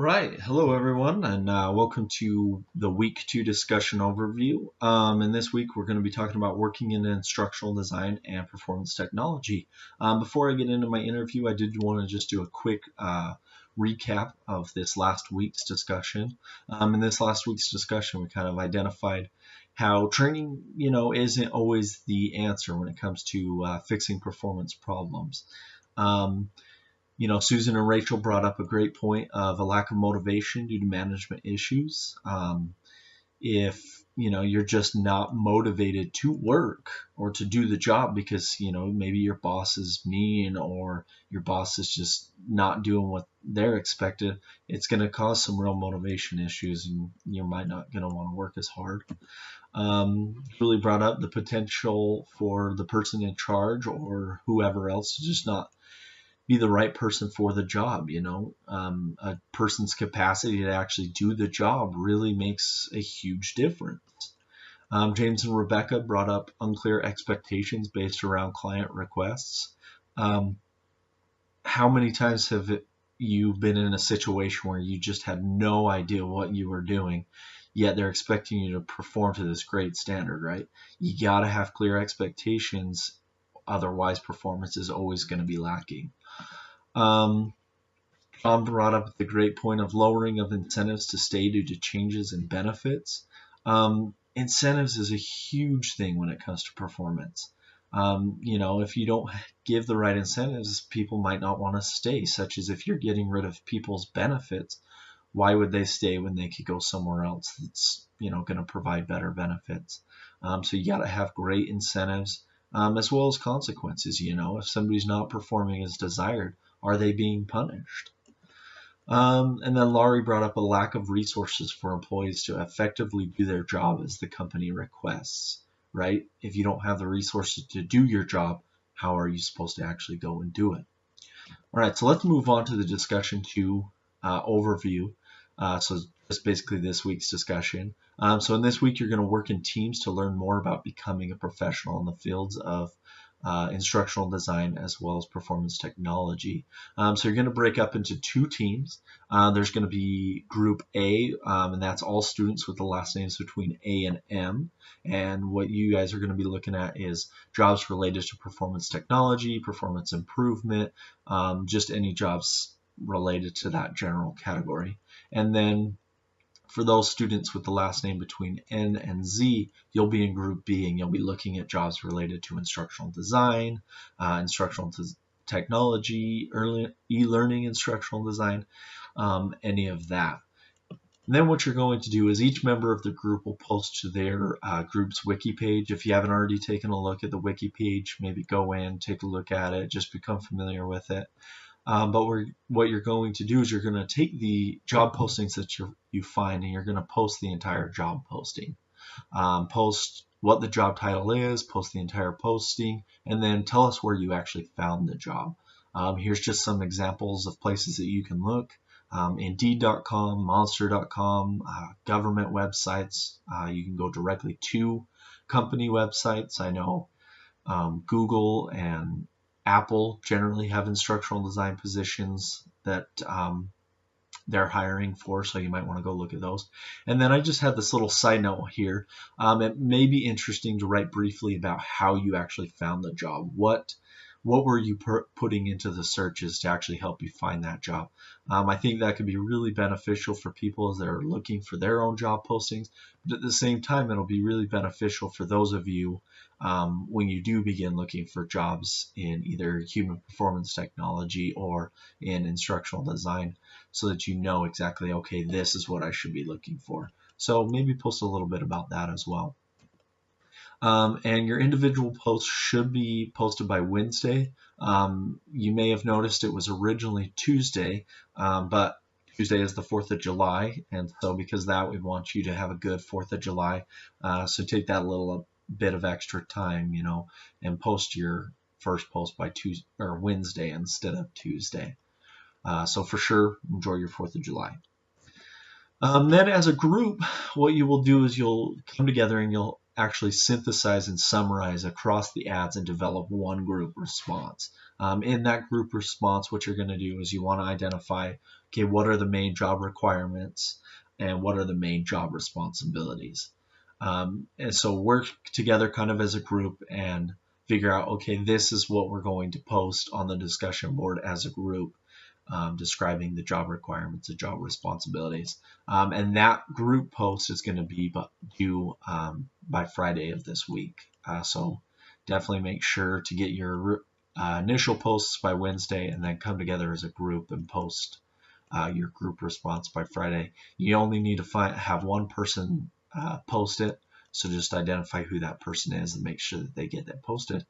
Right. Hello, everyone, and welcome to the week two discussion overview. And this week, we're going to be talking about working in instructional design and performance technology. Before I get into my interview, I did want to just do a quick recap of this last week's discussion. In this last week's discussion, we kind of identified how training, isn't always the answer when it comes to fixing performance problems. Um, Susan and Rachel brought up a great point of a lack of motivation due to management issues. If you're just not motivated to work or to do the job because maybe your boss is mean or your boss is just not doing what they're expected, it's going to cause some real motivation issues, and you might not going to want to work as hard. Really brought up the potential for the person in charge or whoever else to just not be the right person for the job. A person's capacity to actually do the job really makes a huge difference. James and Rebecca brought up unclear expectations based around client requests. Um, how many times have you been in a situation where you just had no idea what you were doing, yet they're expecting you to perform to this great standard, right? You got to have clear expectations, otherwise performance is always going to be lacking. Um, John brought up the great point of lowering of incentives to stay due to changes in benefits. Incentives is a huge thing when it comes to performance. If you don't give the right incentives, people might not want to stay, such as if you're getting rid of people's benefits, why would they stay when they could go somewhere else that's, going to provide better benefits? So you got to have great incentives, as well as consequences. If somebody's not performing as desired, are they being punished? And then Laurie brought up a lack of resources for employees to effectively do their job as the company requests, right? If you don't have the resources to do your job, how are you supposed to actually go and do it? All right, so let's move on to the discussion two overview. So just basically this week's discussion. So in this week, you're going to work in teams to learn more about becoming a professional in the fields of instructional design as well as performance technology. So you're going to break up into two teams. There's going to be Group A, and that's all students with the last names between A and M. And what you guys are going to be looking at is jobs related to performance technology, performance improvement, just any jobs related to that general category. And then for those students with the last name between N and Z, you'll be in Group B, and you'll be looking at jobs related to instructional design, instructional technology, e-learning instructional design, any of that. And then what you're going to do is each member of the group will post to their group's wiki page. If you haven't already taken a look at the wiki page, maybe go in, take a look at it, just become familiar with it. But what you're going to do is you're going to take the job postings that you find, and you're going to post the entire job posting. Post what the job title is, post the entire posting, and then tell us where you actually found the job. Here's just some examples of places that you can look. Indeed.com, Monster.com, government websites. You can go directly to company websites. I know Google and Apple generally have instructional design positions that they're hiring for, so you might want to go look at those. And then I just had this little side note here. It may be interesting to write briefly about how you actually found the job. What were you putting into the searches to actually help you find that job? I think that could be really beneficial for people that are looking for their own job postings, but at the same time, it'll be really beneficial for those of you when you do begin looking for jobs in either human performance technology or in instructional design, so that you know exactly, okay, this is what I should be looking for. So maybe post a little bit about that as well. And your individual post should be posted by Wednesday. You may have noticed it was originally Tuesday, but Tuesday is the 4th of July, and so because of that, we want you to have a good 4th of July. So take that little bit of extra time, and post your first post by Tuesday or Wednesday instead of Tuesday. So for sure, enjoy your 4th of July. Then as a group, what you will do is you'll come together and you'll actually synthesize and summarize across the ads and develop one group response. In that group response, what you're going to do is you want to identify okay, what are the main job requirements and what are the main job responsibilities. And so work together kind of as a group and figure out, okay, this is what we're going to post on the discussion board as a group, describing the job requirements, the job responsibilities. And that group post is going to be due by Friday of this week. So definitely make sure to get your initial posts by Wednesday and then come together as a group and post your group response by Friday. You only need to have one person post it, so just identify who that person is and make sure that they get that posted.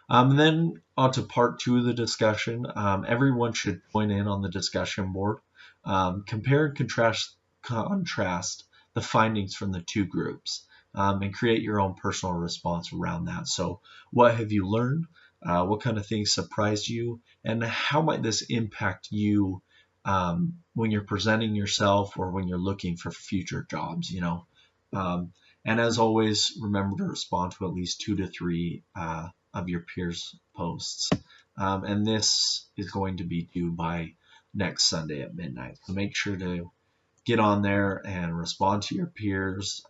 And then on to part 2 of the discussion. Everyone should join in on the discussion board. Compare and contrast the findings from the 2 groups and create your own personal response around that. So what have you learned? What kind of things surprised you? And how might this impact you when you're presenting yourself or when you're looking for future jobs, and as always, remember to respond to at least 2 to 3 of your peers' posts. And this is going to be due by next Sunday at midnight. So make sure to get on there and respond to your peers,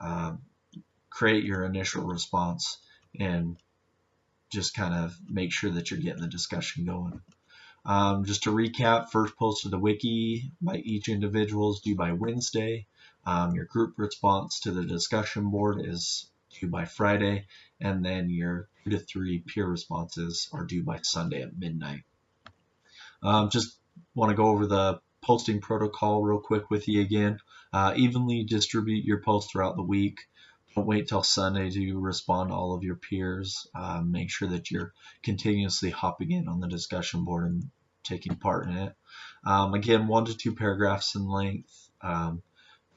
create your initial response, and just kind of make sure that you're getting the discussion going. Just to recap, first post of the wiki by each individual is due by Wednesday. Your group response to the discussion board is due by Friday, and then your 2 to 3 peer responses are due by Sunday at midnight. Just want to go over the posting protocol real quick with you again. Evenly distribute your posts throughout the week. Don't wait till Sunday to respond to all of your peers. Make sure that you're continuously hopping in on the discussion board and taking part in it. Again, 1 to 2 paragraphs in length.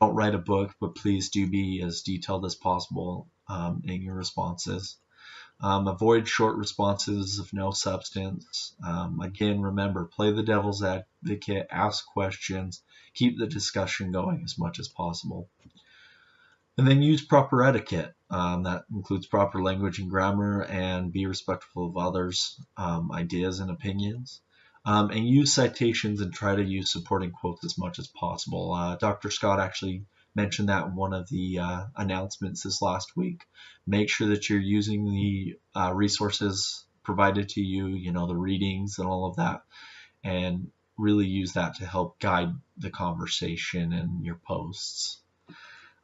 Don't write a book, but please do be as detailed as possible in your responses. Avoid short responses of no substance. Again, remember, play the devil's advocate, ask questions, keep the discussion going as much as possible. And then use proper etiquette. That includes proper language and grammar, and be respectful of others' ideas and opinions. And use citations and try to use supporting quotes as much as possible. Dr. Scott actually mentioned that in one of the announcements this last week. Make sure that you're using the resources provided to you, the readings and all of that, and really use that to help guide the conversation and your posts.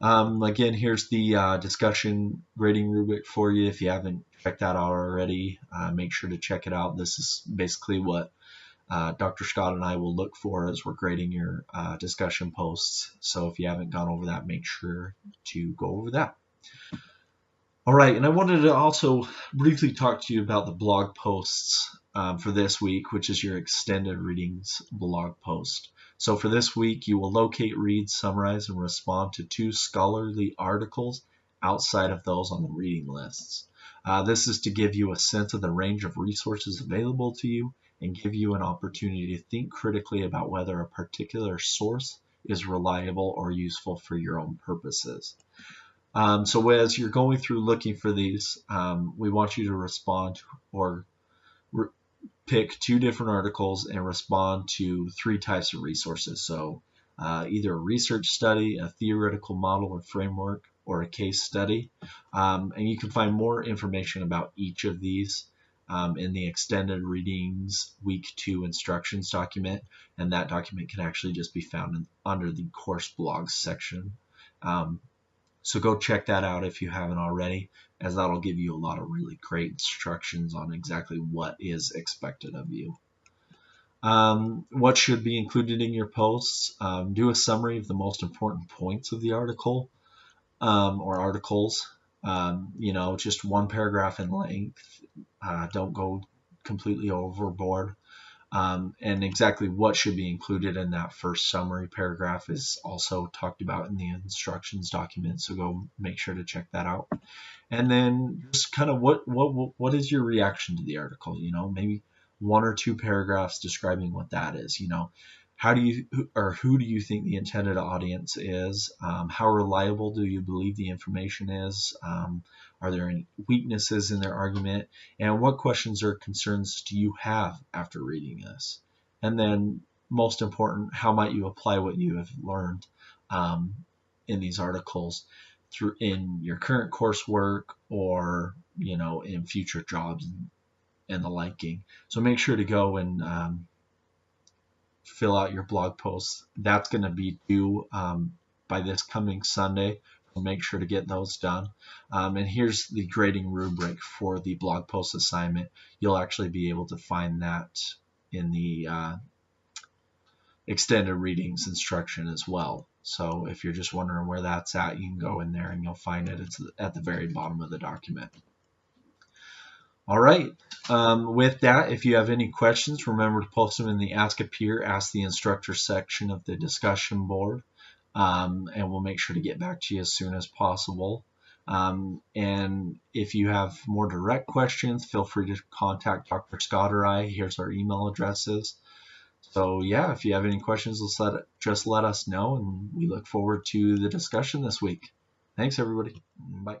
Again, here's the discussion grading rubric for you. If you haven't checked that out already, make sure to check it out. This is basically what Dr. Scott and I will look for as we're grading your discussion posts. So if you haven't gone over that, make sure to go over that. All right, and I wanted to also briefly talk to you about the blog posts for this week, which is your extended readings blog post. So for this week, you will locate, read, summarize, and respond to 2 scholarly articles outside of those on the reading lists. This is to give you a sense of the range of resources available to you and give you an opportunity to think critically about whether a particular source is reliable or useful for your own purposes. So as you're going through looking for these, we want you to respond or pick 2 different articles and respond to 3 types of resources. So either a research study, a theoretical model or framework, or a case study. And you can find more information about each of these in the extended readings week 2 instructions document, and that document can actually just be found under the course blogs section. So go check that out if you haven't already, as that'll give you a lot of really great instructions on exactly what is expected of you. What should be included in your posts? Do a summary of the most important points of the article or articles. Just 1 paragraph in length. Don't go completely overboard. And exactly what should be included in that first summary paragraph is also talked about in the instructions document, so go make sure to check that out. And then just kind of what is your reaction to the article? Maybe 1 or 2 paragraphs describing what that is. How do you or who do you think the intended audience is? How reliable do you believe the information is? Are there any weaknesses in their argument? And what questions or concerns do you have after reading this? And then most important, how might you apply what you have learned in these articles through in your current coursework or in future jobs and the liking. So make sure to go and fill out your blog posts. That's going to be due by this coming Sunday. So make sure to get those done. And here's the grading rubric for the blog post assignment. You'll actually be able to find that in the extended readings instruction as well. So if you're just wondering where that's at, you can go in there and you'll find it. It's at the very bottom of the document. All right. With that, if you have any questions, remember to post them in the Ask a Peer, Ask the Instructor section of the discussion board, and we'll make sure to get back to you as soon as possible. And if you have more direct questions, feel free to contact Dr. Scott or I. Here's our email addresses. So yeah, if you have any questions, just let us know, and we look forward to the discussion this week. Thanks, everybody. Bye.